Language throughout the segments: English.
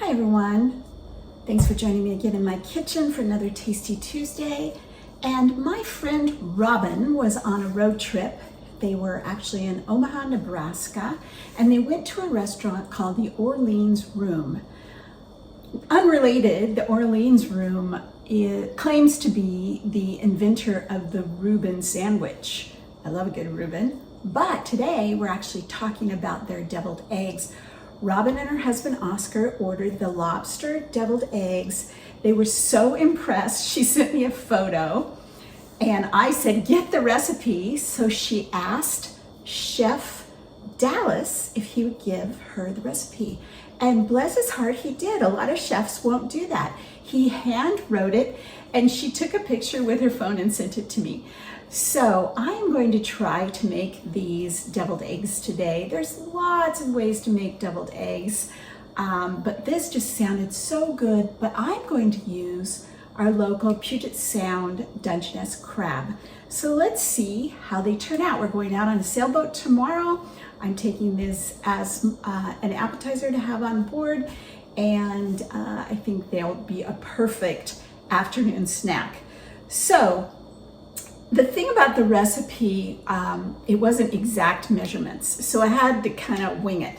Hi everyone. Thanks for joining me again in my kitchen for another Tasty Tuesday. And my friend Robin was on a road trip. They were actually in Omaha, Nebraska, and they went to a restaurant called the Orleans Room. Unrelated, the Orleans Room claims to be the inventor of the Reuben sandwich. I love a good Reuben. But today we're actually talking about their deviled eggs. Robin and her husband Oscar ordered the Lobster deviled eggs. They were so impressed. She sent me a photo and I said, get the recipe. So she asked Chef Dallas if he would give her the recipe. And bless his heart, he did. A lot of chefs won't do that. He hand wrote it and she took a picture with her phone and sent it to me. So I'm going to try to make these deviled eggs today. There's lots of ways to make deviled eggs, but this just sounded so good. But I'm going to use our local Puget Sound Dungeness crab. So let's see how they turn out. We're going out on a sailboat tomorrow. I'm taking this as an appetizer to have on board, and I think they'll be a perfect afternoon snack. So the thing about the recipe, it wasn't exact measurements, so I had to kind of wing it.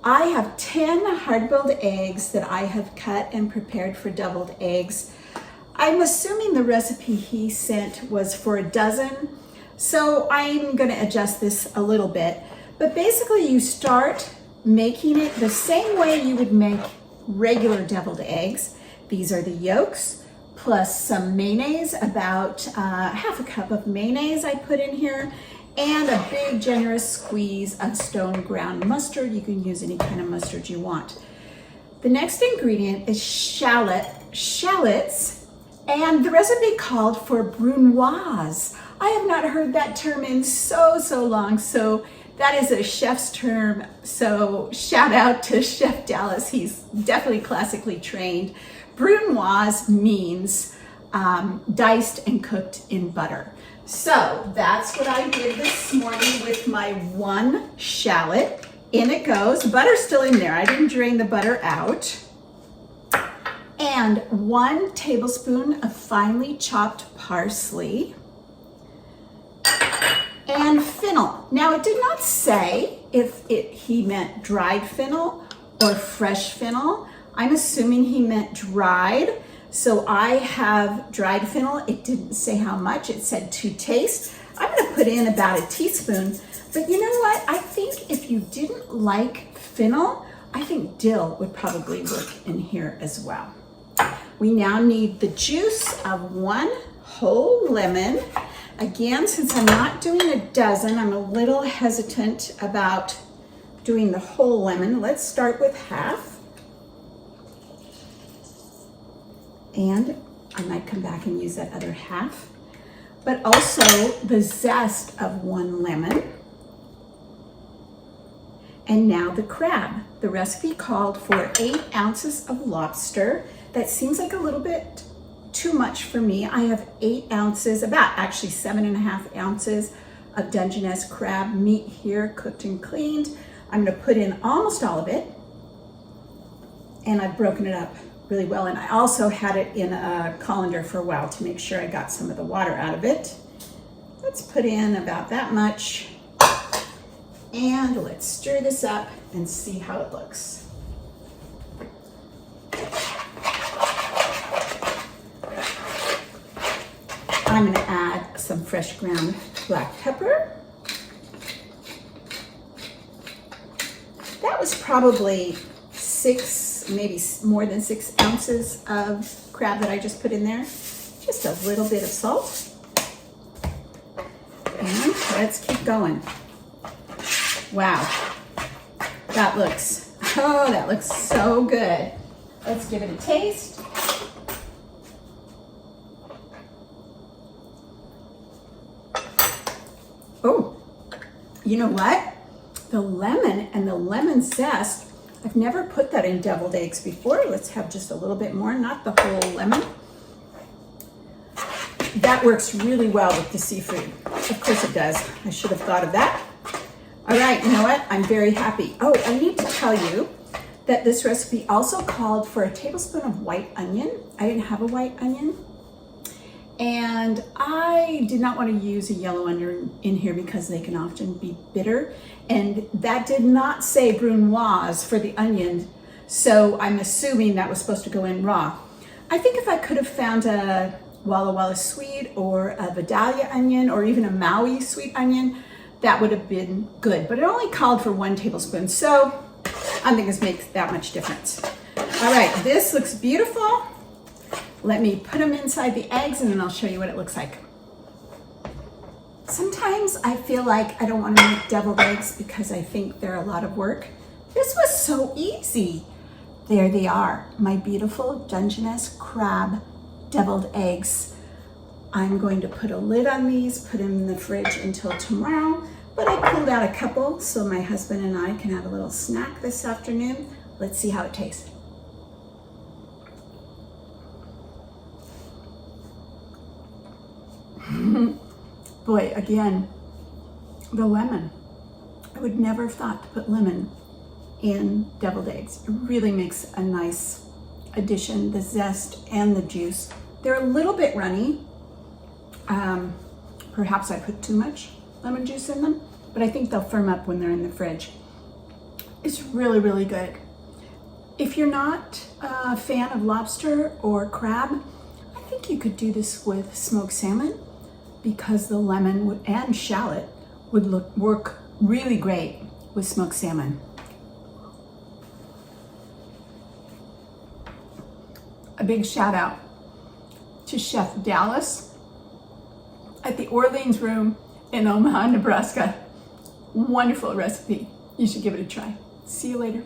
I have 10 hard-boiled eggs that I have cut and prepared for deviled eggs. I'm assuming the recipe he sent was for a dozen, so I'm going to adjust this a little bit. But basically you start making it the same way you would make regular deviled eggs. These are the yolks, plus some mayonnaise, about half a cup of mayonnaise I put in here, and a big generous squeeze of stone ground mustard. You can use any kind of mustard you want. The next ingredient is shallots, and the recipe called for brunoise. I have not heard that term in so long, so that is a chef's term. So shout out to Chef Dallas. He's definitely classically trained. Brunoise means diced and cooked in butter. So that's what I did this morning with my one shallot. In it goes. Butter's still in there. I didn't drain the butter out. And 1 tablespoon of finely chopped parsley. And fennel. Now it did not say if he meant dried fennel or fresh fennel. I'm assuming he meant dried, so I have dried fennel. It didn't say how much, it said to taste. I'm gonna put in about a teaspoon, but you know what? I think if you didn't like fennel, I think dill would probably work in here as well. We now need the juice of 1 whole lemon. Again, since I'm not doing a dozen, I'm a little hesitant about doing the whole lemon. Let's start with half. And I might come back and use that other half, but also the zest of 1 lemon. And now the crab. The recipe called for 8 ounces of lobster. That seems like a little bit too much for me. I have 8 ounces, about actually 7.5 ounces of Dungeness crab meat here, cooked and cleaned. I'm gonna put in almost all of it, and I've broken it up really well. And I also had it in a colander for a while to make sure I got some of the water out of it. Let's put in about that much. And let's stir this up and see how it looks. I'm gonna add some fresh ground black pepper. That was probably 6, maybe more than 6 ounces of crab that I just put in there. Just a little bit of salt. And let's keep going. Wow, that looks so good. Let's give it a taste. Oh, you know what? The lemon and the lemon zest, I've never put that in deviled eggs before. Let's have just a little bit more, not the whole lemon. That works really well with the seafood. Of course it does. I should have thought of that. All right, you know what? I'm very happy. Oh, I need to tell you that this recipe also called for a tablespoon of white onion. I didn't have a white onion. And I did not want to use a yellow onion in here because they can often be bitter. And that did not say brunoise for the onion, so I'm assuming that was supposed to go in raw. I think if I could have found a Walla Walla sweet or a Vidalia onion or even a Maui sweet onion, that would have been good. But it only called for 1 tablespoon, so I think this makes that much difference. All right, this looks beautiful. Let me put them inside the eggs and then I'll show you what it looks like. Sometimes I feel like I don't want to make deviled eggs because I think they're a lot of work. This was so easy. There they are, my beautiful Dungeness crab deviled eggs. I'm going to put a lid on these, put them in the fridge until tomorrow, but I pulled out a couple so my husband and I can have a little snack this afternoon. Let's see how it tastes. Boy, again, the lemon. I would never have thought to put lemon in deviled eggs. It really makes a nice addition, the zest and the juice. They're a little bit runny. Perhaps I put too much lemon juice in them, but I think they'll firm up when they're in the fridge. It's really, really good. If you're not a fan of lobster or crab, I think you could do this with smoked salmon because the lemon and shallot would work really great with smoked salmon. A big shout out to Chef Dallas at the Orleans Room in Omaha, Nebraska. Wonderful recipe. You should give it a try. See you later.